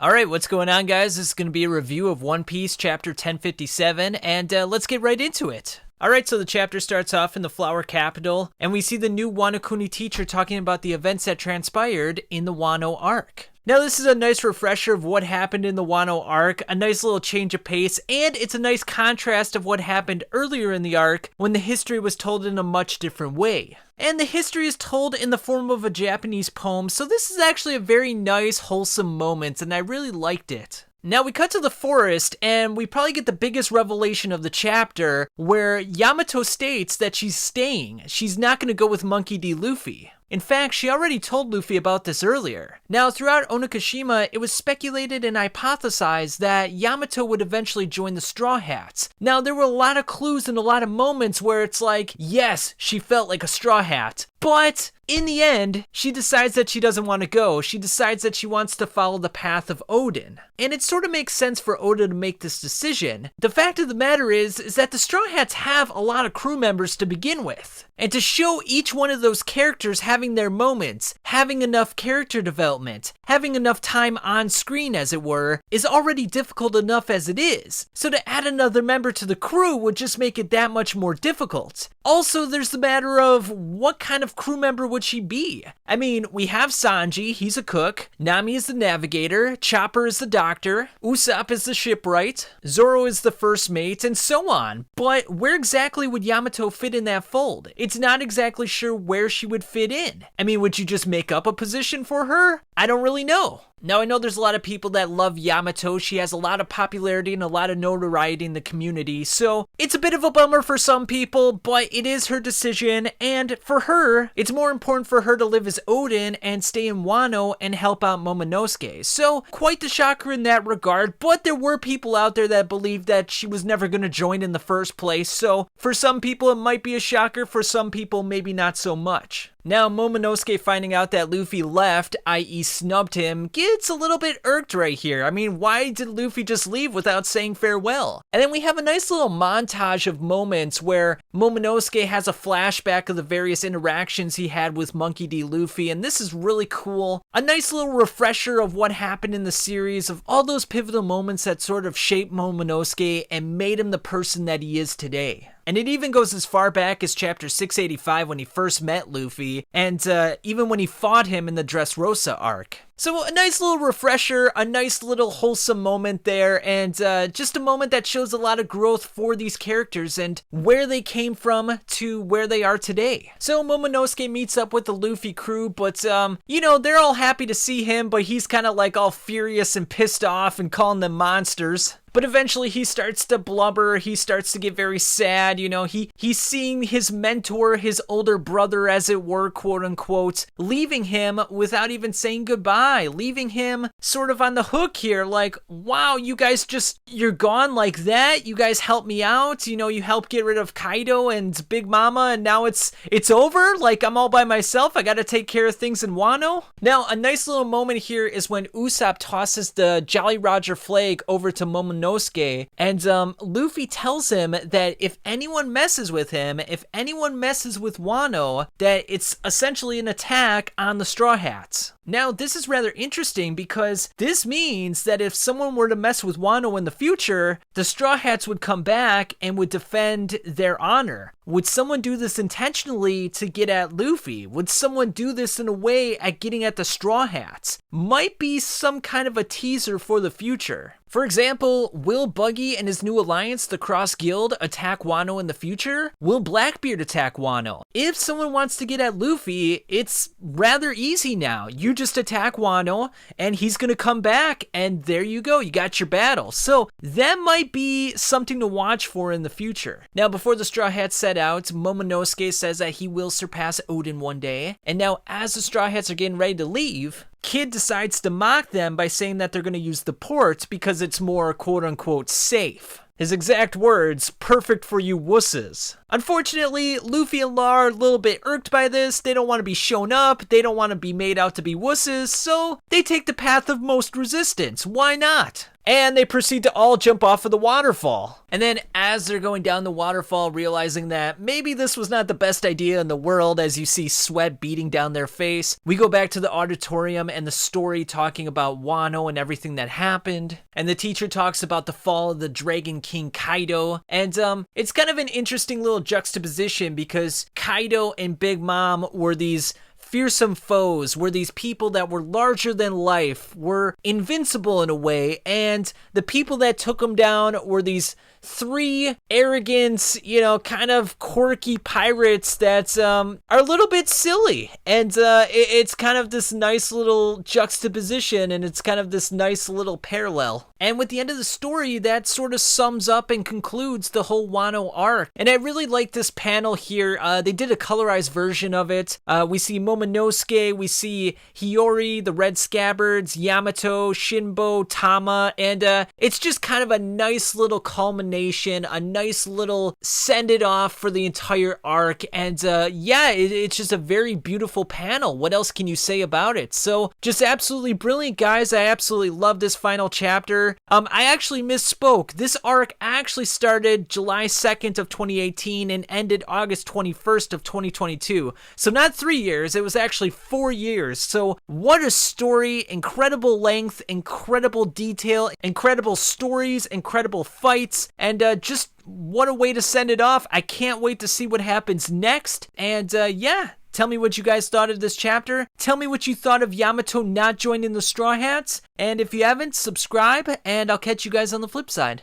Alright, what's going on, guys? This is going to be a review of One Piece chapter 1057, and let's get right into it. Alright, so the chapter starts off in the Flower Capital, and we see the new Wano Kuni teacher talking about the events that transpired in the Wano arc. Now, this is a nice refresher of what happened in the Wano arc, a nice little change of pace, and it's a nice contrast of what happened earlier in the arc when the history was told in a much different way. And the history is told in the form of a Japanese poem, so this is actually a very nice, wholesome moment, and I really liked it. Now we cut to the forest, and we probably get the biggest revelation of the chapter, where Yamato states that she's staying. She's not going to go with Monkey D. Luffy. In fact, she already told Luffy about this earlier. Now, throughout Onigashima, it was speculated and hypothesized that Yamato would eventually join the Straw Hats. Now, there were a lot of clues and a lot of moments where it's like, yes, she felt like a Straw Hat. But in the end, she decides that she doesn't want to go. She decides that she wants to follow the path of Odin. And it sort of makes sense for Oda to make this decision. The fact of the matter is that the Straw Hats have a lot of crew members to begin with. And to show each one of those characters having their moments, having enough character development, having enough time on screen, as it were, is already difficult enough as it is. So to add another member to the crew would just make it that much more difficult. Also, there's the matter of what kind of crew member would she be? I mean, we have Sanji, he's a cook, Nami is the navigator, Chopper is the doctor, Usopp is the shipwright, Zoro is the first mate, and so on. But where exactly would Yamato fit in that fold? It's not exactly sure where she would fit in. I mean, would you just make up a position for her? I don't really know. Now, I know there's a lot of people that love Yamato. She has a lot of popularity and a lot of notoriety in the community, so it's a bit of a bummer for some people, but it is her decision, and for her, it's more important for her to live as Odin and stay in Wano and help out Momonosuke. So, quite the shocker in that regard, but there were people out there that believed that she was never going to join in the first place, so for some people it might be a shocker, for some people maybe not so much. Now, Momonosuke finding out that Luffy left, i.e. snubbed him, gets a little bit irked right here. I mean, why did Luffy just leave without saying farewell? And then we have a nice little montage of moments where Momonosuke has a flashback of the various interactions he had with Monkey D. Luffy, and this is really cool. A nice little refresher of what happened in the series, of all those pivotal moments that sort of shaped Momonosuke and made him the person that he is today. And it even goes as far back as chapter 685 when he first met Luffy, and even when he fought him in the Dressrosa arc. So a nice little refresher, a nice little wholesome moment there, and just a moment that shows a lot of growth for these characters and where they came from to where they are today. So Momonosuke meets up with the Luffy crew, but you know, they're all happy to see him, but he's kind of like all furious and pissed off and calling them monsters. But eventually he starts to blubber, he starts to get very sad, you know, he's seeing his mentor, his older brother as it were, quote unquote, leaving him without even saying goodbye, leaving him sort of on the hook here, like, wow, you guys you're gone like that, you guys helped me out, you know, you helped get rid of Kaido and Big Mama, and now it's over, like I'm all by myself, I gotta take care of things in Wano. Now, a nice little moment here is when Usopp tosses the Jolly Roger flag over to Momonosuke, and Luffy tells him that if anyone messes with him, if anyone messes with Wano, that it's essentially an attack on the Straw Hats. Now, this is rather interesting because this means that if someone were to mess with Wano in the future, the Straw Hats would come back and would defend their honor. Would someone do this intentionally to get at Luffy? Would someone do this in a way at getting at the Straw Hats? Might be some kind of a teaser for the future. For example, will Buggy and his new alliance, the Cross Guild, attack Wano in the future? Will Blackbeard attack Wano? If someone wants to get at Luffy, it's rather easy now. You just attack Wano, and he's gonna come back, and there you go, you got your battle. So that might be something to watch for in the future. Now, before the Straw Hats set out, Momonosuke says that he will surpass Odin one day, and now as the Straw Hats are getting ready to leave, Kid decides to mock them by saying that they're going to use the port because it's more quote-unquote safe. His exact words, perfect for you wusses. Unfortunately, Luffy and Law are a little bit irked by this. They don't want to be shown up. They don't want to be made out to be wusses. So they take the path of most resistance. Why not? And they proceed to all jump off of the waterfall. And then as they're going down the waterfall, realizing that maybe this was not the best idea in the world, as you see sweat beating down their face, we go back to the auditorium and the story talking about Wano and everything that happened. And the teacher talks about the fall of the Dragon King Kaido. And it's kind of an interesting little juxtaposition because Kaido and Big Mom were these fearsome foes, were these people that were larger than life, were invincible in a way, and the people that took them down were these three arrogant, kind of quirky pirates that are a little bit silly. And it's kind of this nice little juxtaposition, and it's kind of this nice little parallel. And with the end of the story, that sort of sums up and concludes the whole Wano arc. And I really like this panel here. They did a colorized version of it. We see Momonosuke, we see Hiyori, the Red Scabbards, Yamato, Shinbo, Tama, and it's just kind of a nice little culmination, a nice little send it off for the entire arc. And it's just a very beautiful panel. What else can you say about it? So just absolutely brilliant, guys. I absolutely love this final chapter. I actually misspoke. This arc actually started July 2nd of 2018 and ended August 21st of 2022. So not 3 years, it was actually 4 years. So what a story, incredible length, incredible detail, incredible stories, incredible fights, and just what a way to send it off. I can't wait to see what happens next. And tell me what you guys thought of this chapter. Tell me what you thought of Yamato not joining the Straw Hats. And if you haven't, subscribe, and I'll catch you guys on the flip side.